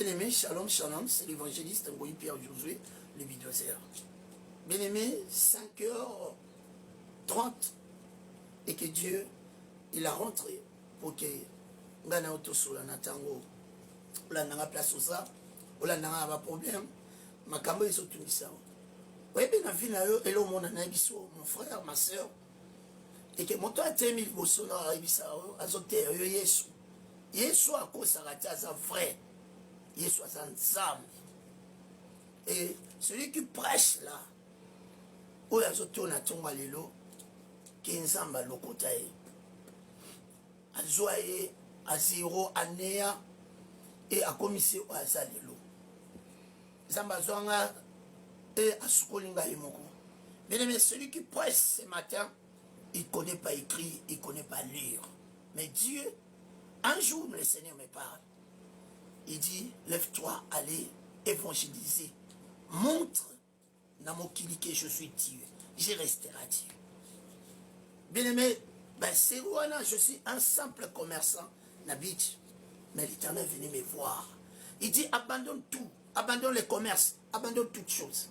Bien-aimé, shalom, shalom, c'est l'évangéliste Ngoyi Pierre Josué, le vidéosère. Bien-aimé, 5h30, et que Dieu, il a rentré pour que Ngana Otosola Natango, la nanga place au ça, ou la nanga a problème, ma cambo est surtout ça. Oui, bien, la vie là, et là, mon anabiso, mon frère, ma soeur, et que mon temps a été mis au sol à Ibisa, à Zoté, Yesu. Yesu a cause à sa vrai. Yesu a sa nzambe. Et celui qui prêche là, où il y a Zoto na tonga lelo, qui est nzamba lokotae. A Zoaye, a Zero, a Nea, et a commissaire à Zalelo. Zamba Zonga, et à Sukolinga Imoko. Mais celui qui prêche ce matin, il ne connaît pas écrire, il ne connaît pas lire. Mais Dieu, un jour, le Seigneur me parle. Il dit, lève-toi, allez évangéliser. Montre, Namokili, que je suis Dieu. Je resterai Dieu. Bien aimé, ben, c'est Rouana, je suis un simple commerçant, Nabit. Mais l'Éternel venait me voir. Il dit, abandonne tout, abandonne les commerces, abandonne toutes choses.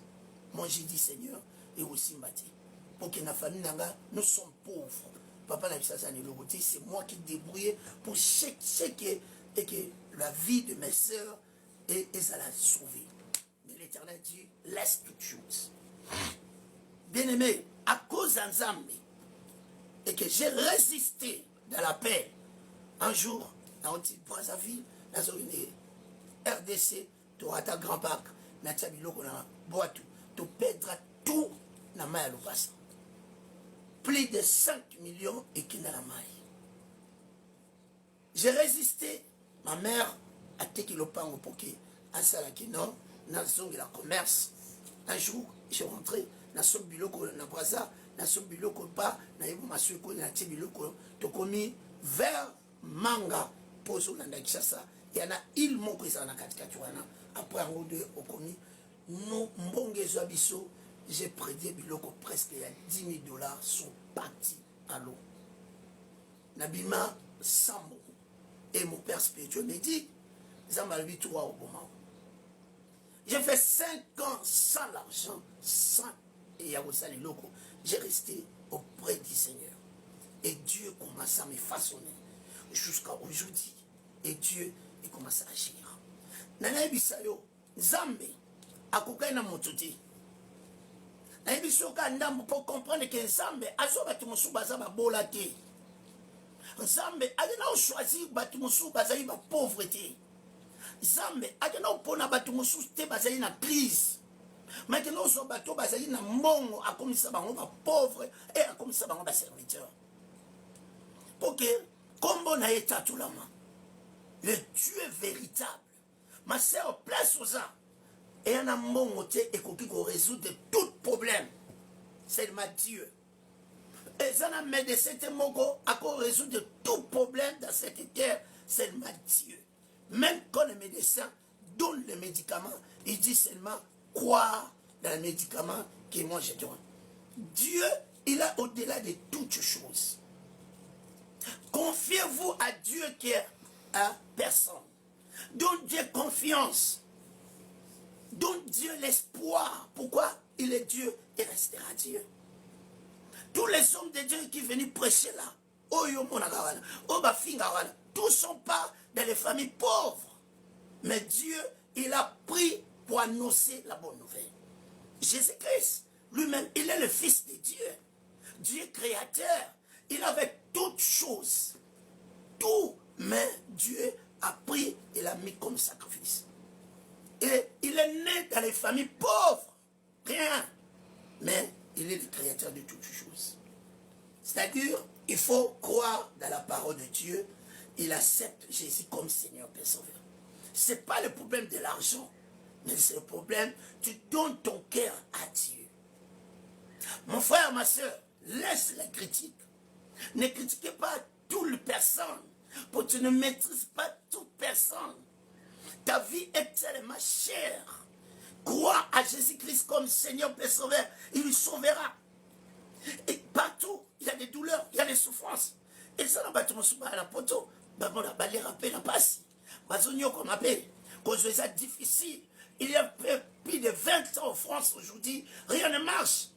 Moi, j'ai dit, Seigneur, et aussi m'a dit, pour que la famille Nanga, nous sommes pauvres. Papa n'a dit, c'est moi qui débrouille pour checker et que la vie de mes sœurs et ça l'a sauvé. Mais l'Éternel dit, laisse toutes choses. Bien aimé, à cause d'un Zambie, et que j'ai résisté dans la paix, un jour, dans une Brazzaville, dans une RDC, tu auras ta grand parc, tu bois tout, tu perdras tout dans la main à l'opassa. Plus de 5 millions et qui n'a la maille. J'ai résisté. Ma mère a été le pango pour que à Salakino, dans son commerce. Un jour, j'ai rentré dans son biloko na Brazza, dans son biloko pas, na yebo masuko na ti biloko to komi vers manga pozo na Kishasa. Il y en a il moko ça na katikati wana. Après en deux au komi nous mbongezo abiso. J'ai prédit biloko presque il y a $10,000 sont partis à l'eau. Nabima Sambo et mon père spirituel me dit, Zambalbi toi au moment. J'ai fait 5 ans sans l'argent, sans et Yawosali Loko. J'ai resté auprès du Seigneur. Et Dieu commence à me façonner jusqu'à aujourd'hui. Et Dieu il commence à agir. Nana Bisayo, Zambe, Akokaina Motuti. Pour comprendre que Nzambe azoba tumusu bazaba bolate. Nzambe agena choisir batumusu bazali ba pauvreté. Nzambe agena opona batumusu te bazali na crise. Maintenant so bato bazali na mbongo akomisa bango ba pauvre et akomisa bango ba serviteur. Pour que kombo na eta tulama. Le Dieu véritable. Ma sœur place aux âmes. Et un amour et qu'on résout tout problème. C'est ma Dieu. Et ça n'a médecin mogo à qu'on résout de tout problème dans cette terre. C'est ma Dieu. Même quand le médecin donne le médicament, il dit seulement croire dans le médicament que moi je donne. Dieu, il a au-delà de toutes choses. Confiez-vous à Dieu qui est à personne. Donne Dieu confiance. Donne Dieu l'espoir. Pourquoi? Il est Dieu et restera Dieu. Tous les hommes de Dieu qui viennent prêcher là, tous sont pas dans les familles pauvres. Mais Dieu, il a pris pour annoncer la bonne nouvelle. Jésus-Christ, lui-même, il est le Fils de Dieu. Dieu créateur. Il avait toutes choses. Tout, mais Dieu a pris et l'a mis comme sacrifice. Et il est né dans les familles pauvres. Rien. Mais il est le créateur de toutes choses. C'est-à-dire, il faut croire dans la parole de Dieu. Il accepte Jésus comme Seigneur et Sauveur. Ce n'est pas le problème de l'argent. Mais c'est le problème, tu donnes ton cœur à Dieu. Mon frère, ma soeur, laisse la critique. Ne critiquez pas toute personne. Pour que tu ne maîtrises pas toute personne. Ta vie est tellement chère. Crois à Jésus-Christ comme Seigneur et Sauveur. Il lui sauvera. Et partout, il y a des douleurs, il y a des souffrances. Et ça, on va te montrer à la poto. On va les rappeler la passe. On va te comme appel. cause ça difficile. Il y a plus de 20 ans en France aujourd'hui, rien ne marche.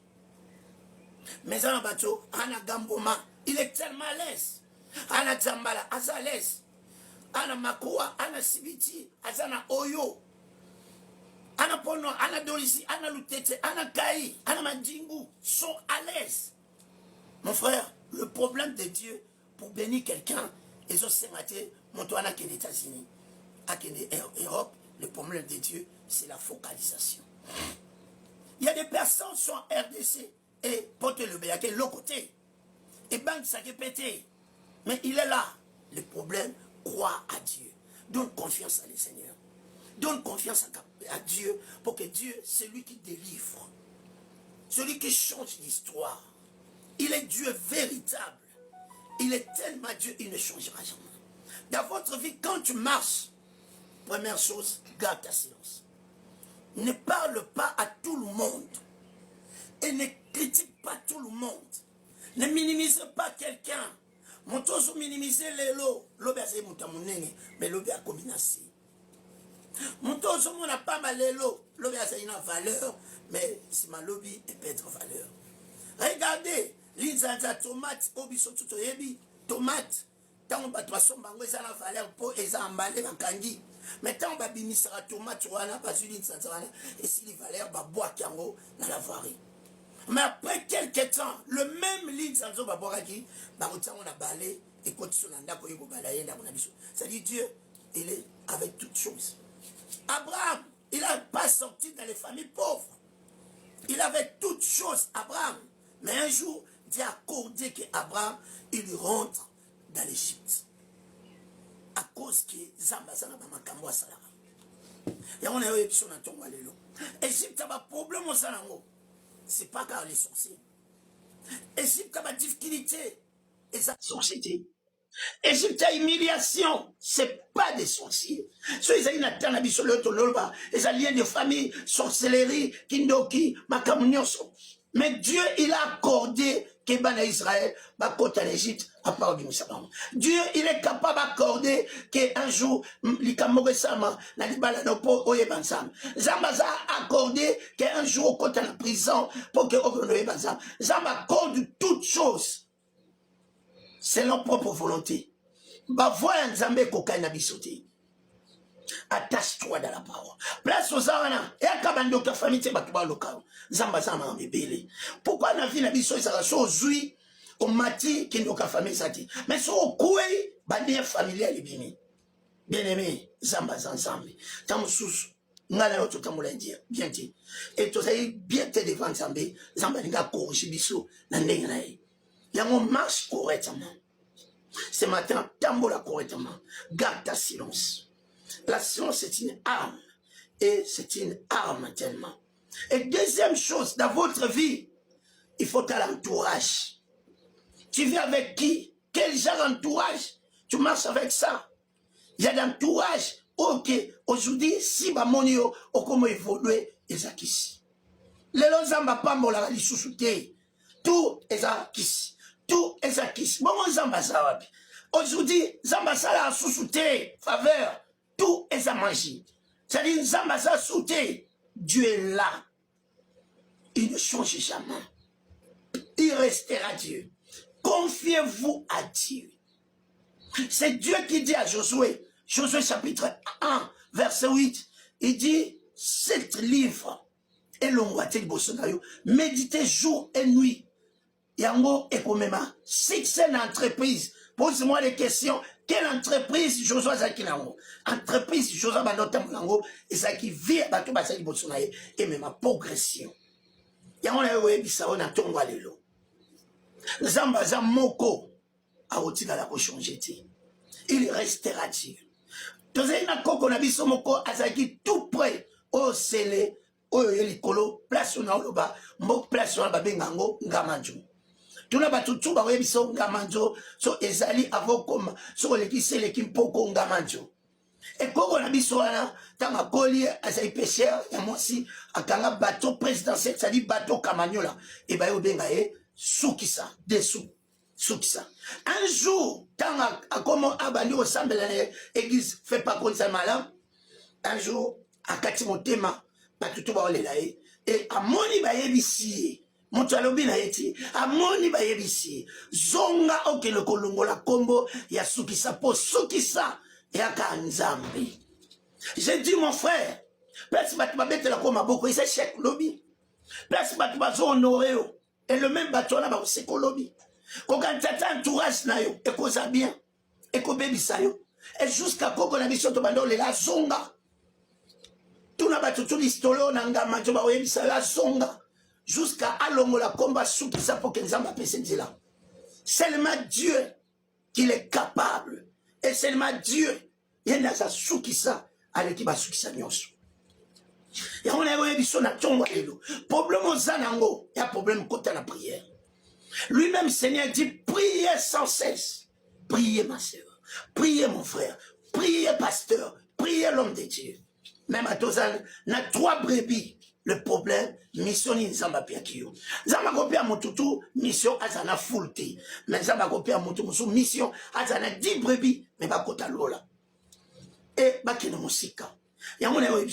Mais Anna Bacho, Anna Gamboma, il est tellement à l'aise. Anna Zambala, à l'aise. Anna Makoua, Anna Sibiti, Azana Oyo. Anna Pono, Anna Dolisi, Anna Lutete, Anna Kai, Anna Mandingu sont à l'aise. Mon frère, le problème de Dieu pour bénir quelqu'un, ils ont sématé, mon toit qui est les États-Unis, à l'Europe, le problème de Dieu, c'est la focalisation. Il y a des personnes qui sont en RDC et portent le béaké de l'autre côté. Et banque ça qui est pété. Mais il est là. Le problème, crois à Dieu. Donne confiance à le Seigneur. Donne confiance à Dieu pour que Dieu, c'est lui qui délivre. Celui qui change l'histoire. Il est Dieu véritable. Il est tellement Dieu, il ne changera jamais. Dans votre vie, quand tu marches, première chose, garde ta silence. Ne parle pas à tout le monde. Et ne critique pas tout le monde. Ne minimise pas quelqu'un. Montoso minimiser les lots. L'obé a montamonene, mais l'obé a combination. Montoso mon a pas mal les lots. L'obé a une valeur, mais si ma lobby est perdre valeur. Regardez, l'inzanza tomate, obiso tout yebi, tomate. Tant on va poisson bango ça la valeur pour et ça emballé en kangi. Mais tant on va bimisera tomate wana pas une l'inzanza et si les valeurs va boire kango dans la voirie. Mais après quelques temps, le même l'inzanza va boire qui, bah on a balé et quand sur l'anda pour y balayer dans mon abisso. Ça dit Dieu, il est avec toutes choses. Abraham, il n'a pas sorti dans les familles pauvres. Il avait toutes choses, Abraham. Mais un jour, Dieu a accordé qu'Abraham, il rentre dans l'Égypte. À cause que Zambazana va m'accamboir ça là. Et on a eu épisode dans ton walelo. Égypte a un problème au Sanango. C'est pas car les sorciers. Égypte a une difficulté. Et ça, société. Égypte a humiliation. C'est pas des sorciers. Ceux qui ont atteint la biche sur l'autre, les alliés de famille, sorcellerie, kindoki, makamunioso. Mais Dieu, il a accordé que Bana Israël va côté l'Égypte à part du Moussabam. Dieu, il est capable d'accorder qu'un jour, l'Ikamogue Sama, la Libala Nopo, Oyebansam. Zambaza a accordé qu'un jour, côté la prison, pour que Oyebansam. Zamba accorde toutes choses. C'est leur propre volonté. Bah, voilà un Zambé Kokaina Bissoté. Attache-toi dans la parole. Place aux arana. Et à Kabando, ta famille, tu vas te voir local. Zamba Zamba Mbébélé. Pourquoi la vie n'a pas ça va s'ouvrir au mati qui n'a pas famille ça dit. Mais sur au coué, bandé familial et bien. Bien aimé, Zamba Zamba. Tam sous. Ngala yoto tamula indien. Bien dit. Et tu sais bien te devant Zambé. Zamba n'a pas corrigé biso. N'a n'engaye. Il y a un marche correctement. Ce matin, tambola correctement. Garde ta silence. La silence c'est une arme. Et c'est une arme tellement. Et deuxième chose, dans votre vie, il faut un entourage. Tu vis avec qui? Quel genre d'entourage? Tu marches avec ça. Il y a l'entourage. Ok, aujourd'hui, si ma monio, au comment évoluer, ils ont qu'ici. Les gens ne pas mola les sous-soutés. Tout est acquis. Tout est acquis. Bon, Zamba Sawabi. Aujourd'hui, Zamba Sala a sous-souté, faveur. Tout est à manger. C'est-à-dire, Zamba Sala sous-souté. Dieu est là. Il ne change jamais. Il restera Dieu. Confiez-vous à Dieu. C'est Dieu qui dit à Josué, Josué chapitre 1, verset 8, il dit, cet livre est l'ongouaté de Bolsonaro. Méditez jour et nuit. Yango et Komema, succès d'entreprise. Pose-moi des questions. Quelle entreprise Josué Zakinango? Entreprise Josué Banotamango, et ça qui vit à Bato Basaki Bolsonaro, et même ma progression. Yango na yoye bisao na tongo alelo. Zamba za moko a otika la ko changer ti. Il restera Dieu. Tozali na koko na biso moko azaki tout près au sele oyo yelikolo place na oloba mbok place na babengango ngamanjo. Tuna batutu ba oye biso ngamanjo so ezali avokoma so lekisele kimpoko ngamanjo. Et koko na biso wana tanga koli azali pêcheur ya mosi akanga bateau présidentiel c'est-à-dire bateau Kamanyola et ba yo benga e Soukissa dessous Soukissa. Un jour tanga akomo abandi au sambela église fait pas comme ça malin un jour, à Katimotema, Patutu Baolelae, et à Moni Bayebisi, Montalobi Naeti, à Moni Bayebisi, Zonga Oke le Kolongo la Combo, Yasukisa Po, Sukisa, et à Kanzambi. J'ai dit, mon frère, place Batubabete la Koma Boko, il s'est chèque lobby. Place Batubazo honoré, et le même bateau là, c'est Kolobi. Quand t'as entourage, et qu'on a bien, et qu'on bébi ça, et jusqu'à quoi qu'on a mis sur ton bandol, la Zonga. Tout n'a pas tout l'histolo, nanga majoba webisa la Zonga. Jusqu'à Alongo la combat sous qui ça pour qu'elle s'en va passer là. Seulement Dieu qu'il est capable. Et seulement Dieu, il y a sa sous qui ça, avec qui va sous qui ça nyos. Et on a eu son action. Problème aux zanango, il y a problème côté la prière. Lui-même, Seigneur dit, priez sans cesse. Priez ma sœur, priez mon frère, priez pasteur, priez l'homme de Dieu. Même à Tozan, il y a 3 brebis. Le problème, mission ni Nzamba Piakio. Nzamba Kopia Motutu, mission Azana Fulti. Mais Nzamba Kopia Motutu, mission Azana 10 brebis, mais pas Kota Lola. Et Bakino Musika. Y'a mon héros,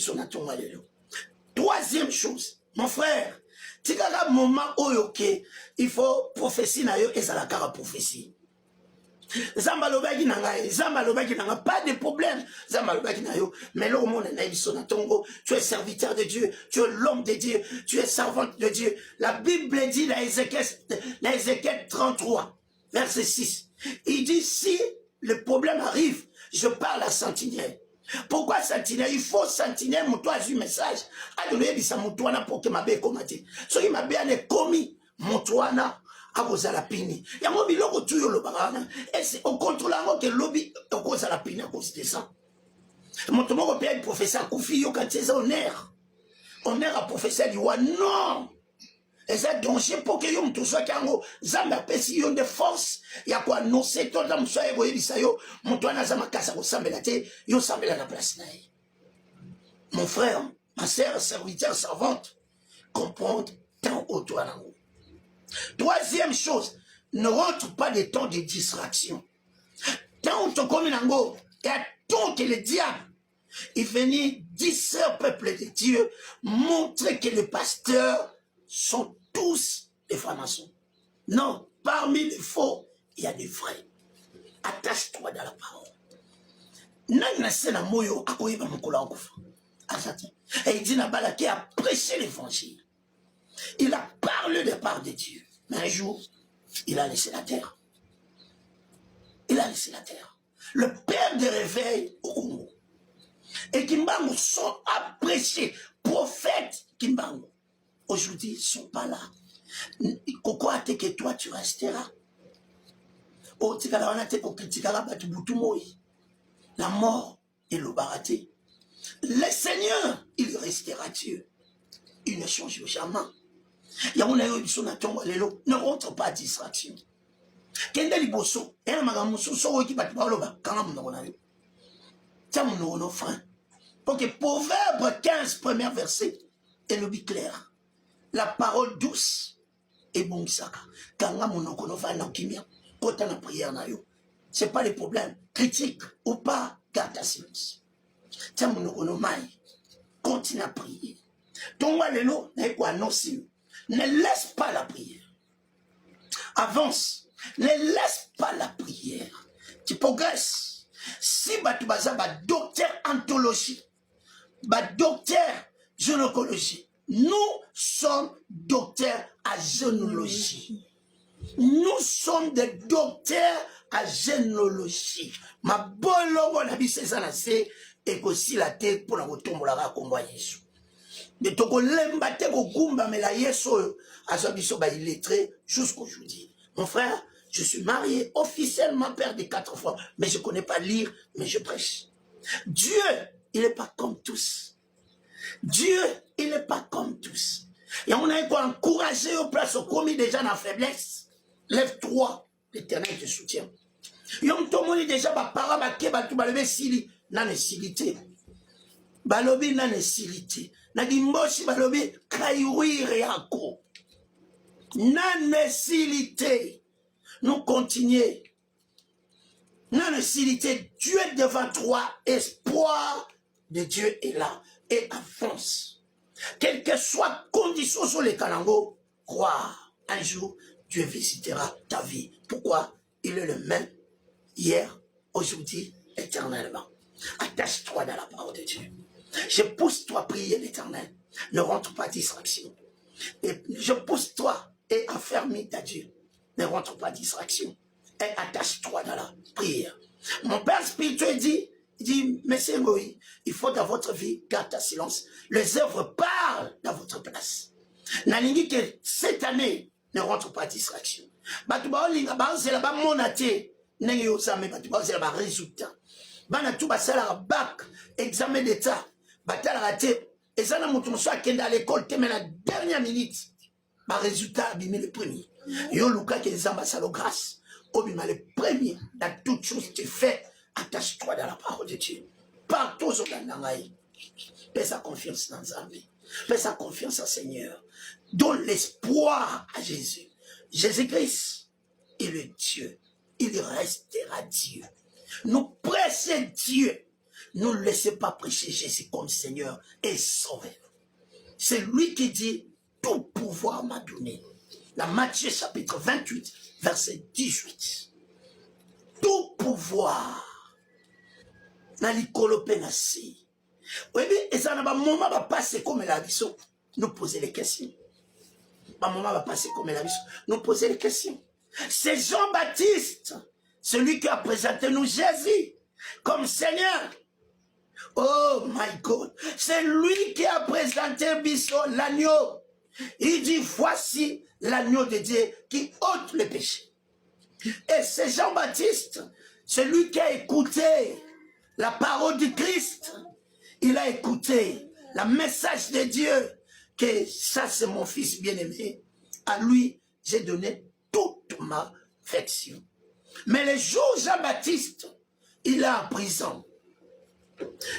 troisième chose, mon frère, tikaka moment oyoke, il faut prophétie na yo et ça la cara prophétie. Zamba lobaki nanga, pas de problème. Zamba lobaki na yo, mais là au monde na bisona tongo, tu es serviteur de Dieu, tu es l'homme de Dieu, tu es servante de Dieu. La Bible dit dans Ézéchiel 33, verset 6, il dit si le problème arrive, je parle à sentinelle. Pourquoi sentinelle? Il faut sentinelle, mon toit a eu message. A donné bisa mon toit pour que ma bé comate. So il m'a bien commis mon toit na à cause de la pini. Il y a mon biloko tuyo le barana. Et c'est au contrôle que lobby à cause de la pini à cause de ça. Mon tomo ko père professeur Koufi yo quand c'est honneur. Honneur à professeur dit ouais non. Et ça danger pour que yom tout soit kango zamba pesi yon de force ya quoi non c'est tout dans so ego yebisa yo moto na zama kasa ko sambela te yo sambela na place na. Mon frère, ma sœur, serviteur, servante, comprendre tant au toi nango. Troisième chose, ne rentre pas des temps de distraction. Tant au comme nango et à tant que le diable il venait discerner peuple de Dieu, montrer que les pasteurs sont tous des francs-maçons. Non, parmi les faux, il y a des vrais. Attache-toi dans la parole. Et il dit Nabalaki a prêché l'évangile. Il a parlé de part de Dieu. Mais un jour, il a laissé la terre. Il a laissé la terre. Le père de réveil au Congo. Et Kimbango sont appréciés. Prophètes Kimbango. Aujourd'hui, ils ne sont pas là. Koko a que toi, tu resteras. Oh, la mort et le baraté. Le Seigneur, il restera Dieu. Il ne change jamais. Ne rentre pas à distraction. Kende liboso, et la qui bat mon frère. Pour que Proverbe 15, premier verset, est le clair. La parole douce est bon saka. Kanga monokono va na kimia. Kota na prière na yo. C'est pas le problème. Critique ou pas, garde ta silence. Tiens monokono mai. Continue à prier. Ton walelo na ko annoncer. Ne laisse pas la prière. Avance. Ne laisse pas la prière. Tu progresses. Si tu as docteur anthologie, docteur gynécologie, nous sommes docteurs à généalogie. Nous sommes des docteurs à généalogie. Ma bonne langue, la vie, c'est ça, c'est aussi la tête pour la retomber la combat Yesu. Mais toko lemba te ko gumba mais la Yesu a sa biso ba illettré jusqu'aujourd'hui. Mon frère, je suis marié officiellement père de 4 fois, mais je ne connais pas lire, mais je prêche. Dieu, il n'est pas comme tous. Dieu, il n'est pas comme tous. Et on a encouragé au place au commis déjà dans la faiblesse. Lève-toi, l'Éternel te soutient. Yom tomoni déjà ba para ba ke ba tu ba lever sili na nesilité. Balobi na nesilité. Na gimboshi balobi kaiwire yako. Na nesilité. Nous continuons. Na nesilité. Dieu est devant toi, espoir de Dieu est là et avance. Quelle que soit condition sur les canangos, croire, un jour, Dieu visitera ta vie. Pourquoi? Il est le même hier, aujourd'hui, éternellement. Attache-toi dans la parole de Dieu. Je pousse toi à prier l'Éternel. Ne rentre pas distraction. Et je pousse toi et affermis ta Dieu. Ne rentre pas distraction. Et attache-toi dans la prière. Mon Père spirituel dit, Monsieur Ngoï, il faut dans votre vie, garde ta silence. Les œuvres parlent dans votre place. Nalingi que cette année, ne rentre pas distraction. Batuba olinga bazela ba monate, nenge yosame batuba bazela ba résultat. Bana tout basala bac, examen d'état, batala raté. Et ça n'a montré soit qu'il est à l'école, mais la dernière minute, ma résultat abîmé le premier. Yo Luka qui est ambassadeur grâce, obima le premier dans toute chose tu fais, attache-toi dans la parole de Dieu. Partout sur la nangaï, fais sa confiance dans Zambie, fais sa confiance au Seigneur, donne l'espoir à Jésus. Jésus-Christ, il est Dieu, il restera Dieu. Nous pressons Dieu. Ne laissez pas prêcher Jésus comme Seigneur et Sauveur. C'est lui qui dit, tout pouvoir m'a donné. La Matthieu chapitre 28, verset 18. Tout pouvoir. Na likolo pe na si. Oui, et ça n'a pas moment va passer comme la vision. Nous poser les questions. Un moment va passer comme la vision. Nous poser les questions. C'est Jean-Baptiste, celui qui a présenté nous Jésus comme Seigneur. Oh my God, c'est lui qui a présenté Bisso l'agneau. Il dit, voici l'agneau de Dieu qui ôte le péché. Et c'est Jean-Baptiste, celui qui a écouté la parole du Christ. Il a écouté le message de Dieu, que ça c'est mon fils bien-aimé. À lui, j'ai donné toute ma affection. Mais le jour Jean-Baptiste, il est en prison.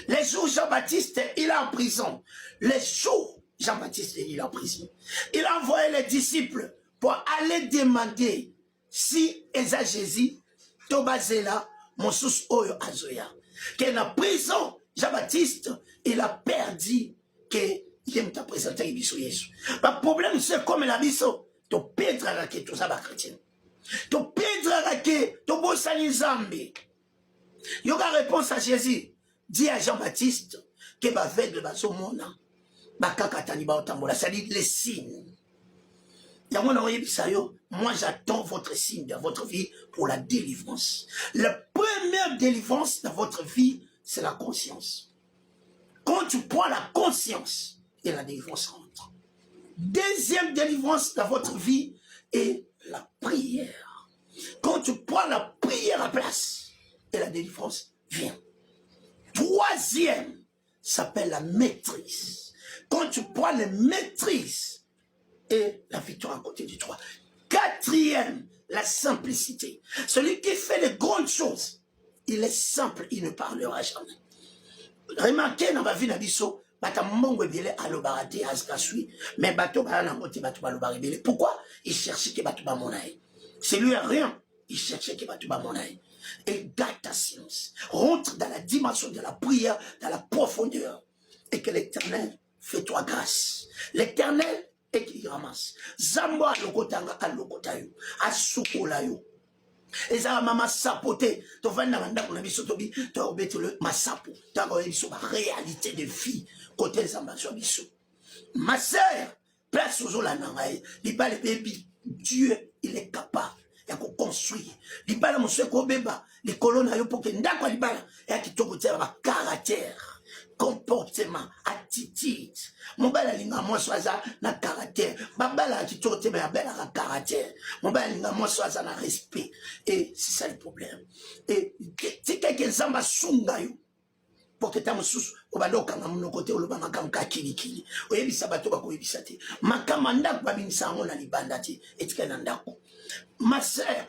Les jours Jean-Baptiste, il est en prison. Les jours Jean-Baptiste, il est en prison. Il a envoyé les disciples pour aller demander si Eza Jésus, Tobazela, Monsous Oyo Azoya. Que dans la prison, Jean-Baptiste, il a perdu que il t'a présenté Ibiso Yesu. Le problème, c'est comme la biso, tu pèdras que tout ça va chrétien. Tu pèdras que tu bossani Zambi. Il y a une réponse à Jésus. Dis à Jean-Baptiste que va aveugle va son monde, c'est-à-dire les signes. Moi j'attends votre signe dans votre vie pour la délivrance. La première délivrance dans votre vie, c'est la conscience. Quand tu prends la conscience, et la délivrance rentre. Deuxième délivrance dans votre vie est la prière. Quand tu prends la prière à place, et la délivrance vient. Troisième s'appelle la maîtrise. Quand tu prends la maîtrise et la victoire à côté du trois. Quatrième, la simplicité. Celui qui fait les grandes choses, il est simple, il ne parlera jamais. Remarquez dans ma vie, mais pourquoi il cherchait que Batouba Monaï? C'est lui rien. Il cherchait que Batouba Monaï. Et garde ta silence. Rentre dans la dimension de la prière, dans la profondeur. Et que l'Éternel fait toi grâce. L'Éternel est qui ramasse. Zamba lokotanga alokotayo. Asukolayo. Et ça maman sapoté. Tu vas dans la on a mis sur tobi. Tu as obéi le masapo. Tu as obéi sur la réalité de vie. Côté Zamba sur biso. Ma sœur, place aux la nangaï. Liba le baby. Dieu, il est capable. Il a construit. Libala mon souhait beba. Les colonnes à pour que ndakwa libala. Et à qui toque caractère, comportement, attitude. Mon bel linga moi soisa na caractère. Babala qui toque ma belle caractère. Mon bel linga moi soisa na respect. Et c'est ça le problème. Et c'est quelqu'un zamba sungayo. Pour que tu aies sous au balo kanga mon côté au lobanga kamka kili. Oyebi sabato ba ko yebisate. Makamanda ba binisa ngona libandati etikana ndako. Ma sœur,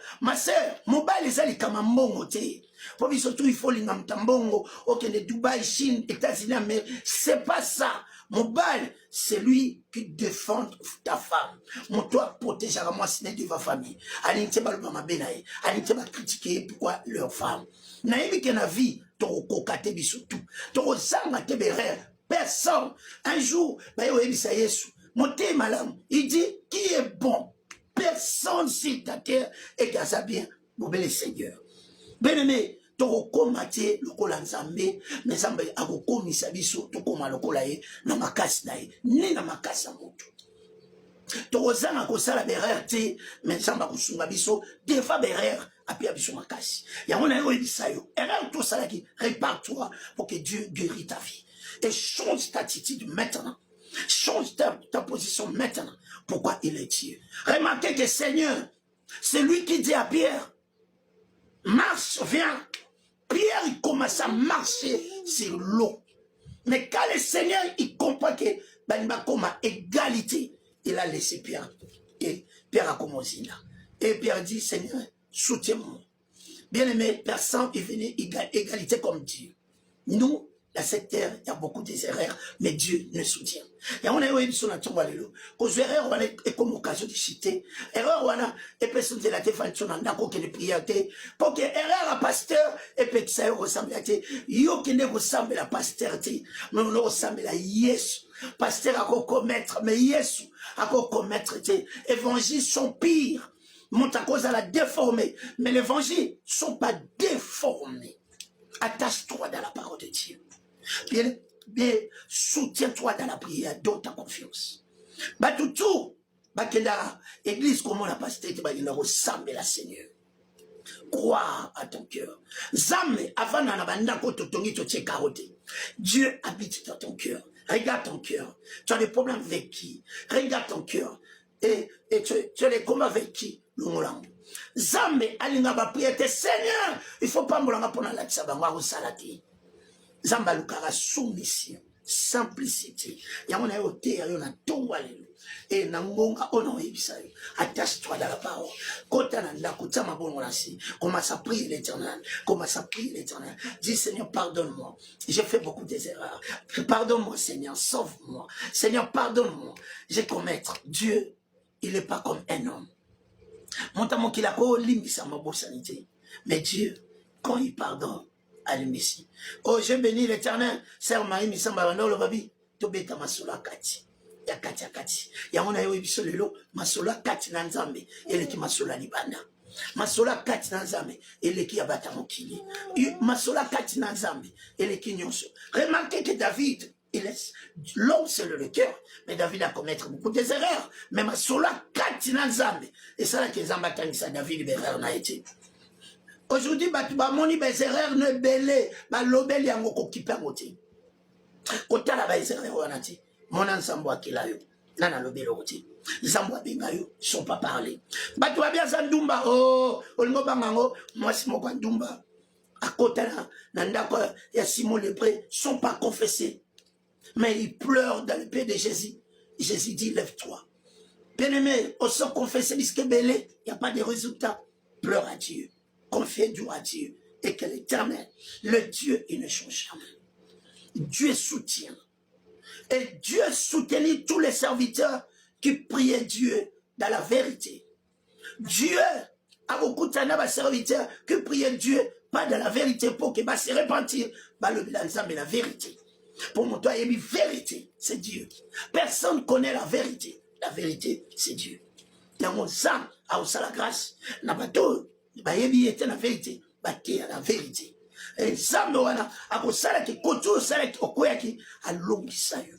mon bal les ali kama mbongo te. Pour surtout il faut linga mtambongo, OK de Dubaï, Chine, États-Unis, mais c'est pas ça. Mon bal, c'est lui qui défend ta femme. Mon toi protégera moi si de ta famille. Alinte ba lobama benaye, alinte ba critiquer pourquoi leur femme. Naïbi que na vie tokokate biso tout tokozanga te berere personne un jour bayoyebisa Yesu monté malam il dit qui est bon personne sur ta terre et qui a ça bien le Seigneur bien-aimé tokokoma te lokola nzambe mais nzambe akokomisa biso tokoma lokola ye na makasi na ye ni na makasi ya moto tokozanga kosala berere te mais nzambe akosunga biso defa berere apia biso makasi yango na yo oyebisa yo erreur tosalaki répare-toi pour que Dieu guérit ta vie et change ta attitude maintenant change ta position maintenant pourquoi il est Dieu. Remarquez que Seigneur c'est lui qui dit à Pierre marche, viens. Pierre, il commence à marcher sur l'eau. Mais quand le Seigneur, il comprend que Banima comme égalité, il a laissé Pierre. Et Pierre a commencé là. Et Pierre dit, Seigneur, soutiens-moi. Bien-aimé, personne est venu égalité comme Dieu. Nous, dans cette terre, il y a beaucoup d'erreurs, mais Dieu nous soutient. Et on a eu sur la tombe à l'élo. Aux erreurs, on a comme occasion de citer. Erreur, on a, et personne de la défense, on a encore que les prières, pour que erreur à pasteur, et puis que ça ressemble à te, yo qui ne ressemble à pasteur, mais on ressemble à Yesu. Pasteur à commettre, mais Yesu à commettre, évangiles sont pires. Monte à cause à la déformer, mais l'évangile ne sont pas déformés. Attache-toi dans la parole de Dieu. Bien, soutiens-toi dans la prière, donne ta confiance. Batoutou, bakenda, église comme on a pas cité, il ressemble à Seigneur. Crois à ton cœur. Zame, avant d'en avoir totongi totie carotte. Dieu habite dans ton cœur. Regarde ton cœur. Tu as des problèmes avec qui? Regarde ton cœur. Et tu as des combats avec qui? L'ongolango. Zambe, alinga ba prière, Seigneur, il faut pas m'olanga pour la tsabango au salati. Zamba lukara soumission, simplicité. Yamona yote yona tongwa lelo. Et nangonga ono ebisayo. Attache-toi dans la parole. Kota nanda kutama bongo nasi. Commence à prier l'Éternel. Commence à prier l'Éternel. Dis Seigneur, pardonne-moi. J'ai fait beaucoup d'erreurs. Pardonne-moi Seigneur, sauve-moi. Seigneur, pardonne-moi. J'ai commettre. Dieu, il n'est pas comme un homme. Montamment qu'il a limbisa ma sanité. Mais Dieu, quand il pardonne, alimisi. Oh, je bénis l'Éternel. Sœur Marie, misamba bando le babi. Tobeta masola kati. Ya kati ya kati. Ya mona yo ibiso lelo masola kati na nzambe. Ele ki masola libanda. Masola kati na nzambe. Ele ki abata mokili. Masola kati na nzambe. Ele ki nyonso. Remarquez que David, il laisse. L'homme c'est le cœur. Mais David a commettre beaucoup d'erreurs. Mais masola kati na nzambe. Et ça là que nzamba tangisa David l'erreur n'a été. Aujourd'hui, moni des erreurs ne belé, lobel yango ko kipa ngoti. Kota la ba erreur wanati. Mon ensemble qui l'a eu. Nana lobel oti. Zambwa bingayo, sont pas parlé. Batu ba bien zandumba oh, olingo bangango, moi si mo ndumba. À côté là, nandako ya Simon Lépré sont pas confessés. Mais ils pleurent dans le pied de Jésus. Jésus dit lève-toi. Bien-aimé, on s'en confesse bisque belé, il n'y a pas de résultat. Pleure à Dieu. Confie Dieu à Dieu et que l'Éternel, le Dieu, il ne change jamais. Dieu soutient. Et Dieu soutenait tous les serviteurs qui priaient Dieu dans la vérité. Dieu a beaucoup de serviteurs qui priaient Dieu pas dans la vérité pour qu'il va se repentir. Mais la vérité. Pour moi, toi, il y a une vérité, c'est Dieu. Personne ne connaît la vérité. La vérité, c'est Dieu. Dans mon sang, à la grâce, n'a pas tout. Bayebi était la vérité, baté à la vérité. Et ça me wana akosala ki koto sala ki okoyaki alongisa yo.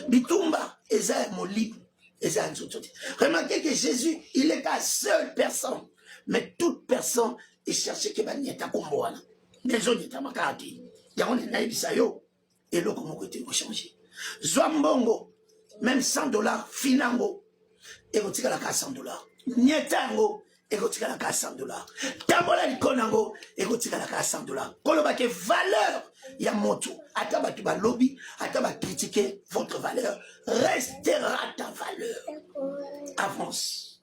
Bitumba eza molib eza nzotote. Remarquez que Jésus, il est la seule personne, mais toute personne est cherché que banyeta kombo wana. Mais on est makati. Ya on est naibisa yo et le comment côté va changer. Zwambongo même $100 finango et kotika la $100. Nyetango égotika la $100. Tambola likonango égotika la $100. Koloba ke valeur ya moto. Ataba tu ba lobby, ataba critiquer votre valeur, restera ta valeur. Avance.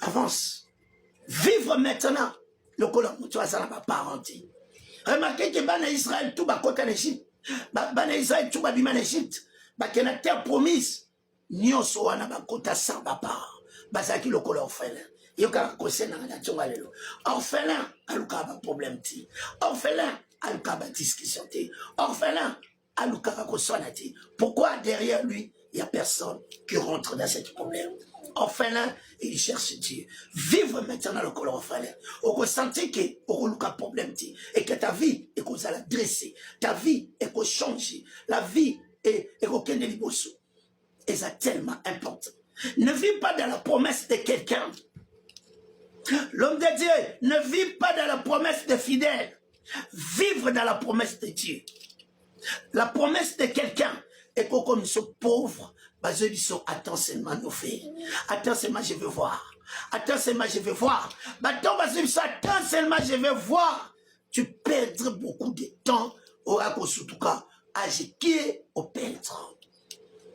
Avance. Vivre maintenant. Le colon moto azana ba parenté. Remarquez que bana Israël tout ba kota l'Égypte. Bana Israël tout ba bima l'Égypte. Ba kena terre promise. Nyonso wana ba kota sans ba part. Bazaki le colon orphelin. Yoka kosena na tonga lelo. Orphelin, aluka ba problème ti. Orphelin, aluka ba discussion ti. Orphelin, aluka ba kosona ti. Pourquoi derrière lui, il n'y a personne qui rentre dans ce problème? Orphelin, il cherche Dieu. Vivre maintenant le col orphelin. On ressentit que on a un problème et que ta vie est qu'on la dresser. Ta vie est qu'on change. La vie est qu'on kende liboso. Et c'est tellement important. Ne vis pas dans la promesse de quelqu'un. L'homme de Dieu ne vit pas dans la promesse de fidèles. Vivre dans la promesse de Dieu. La promesse de quelqu'un est que comme ils sont pauvres, ils sont attends seulement nous faire. Attends seulement je vais voir. Attends seulement je vais voir. Attends seulement je vais voir. Tu perdras beaucoup de temps au Rakosoutuka à jeter au perdre.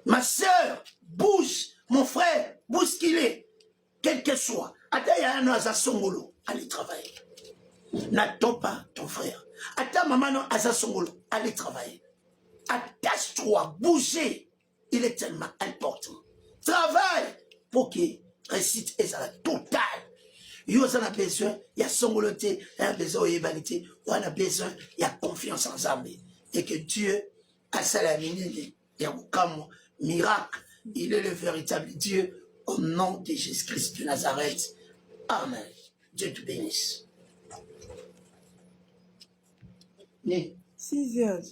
Ma soeur, bouge, mon frère, bouge qu'il est. Quel que soit. Attends, il y a un Azasongolo, allez travailler. N'attends pas ton frère. Attends, maman, Azasongolo, allez travailler. Attache-toi, bougez. Il est tellement important. Travaille pour qu'il récite et ça total. Il y a besoin, il y a songoloté, il y a besoin d'humanité, il y a besoin, il y a confiance en Zambé. Et que Dieu a salamini, il y a un miracle. Il est le véritable Dieu au nom de Jésus-Christ de Nazareth. Amen. Dieu te bénisse. 6 heures.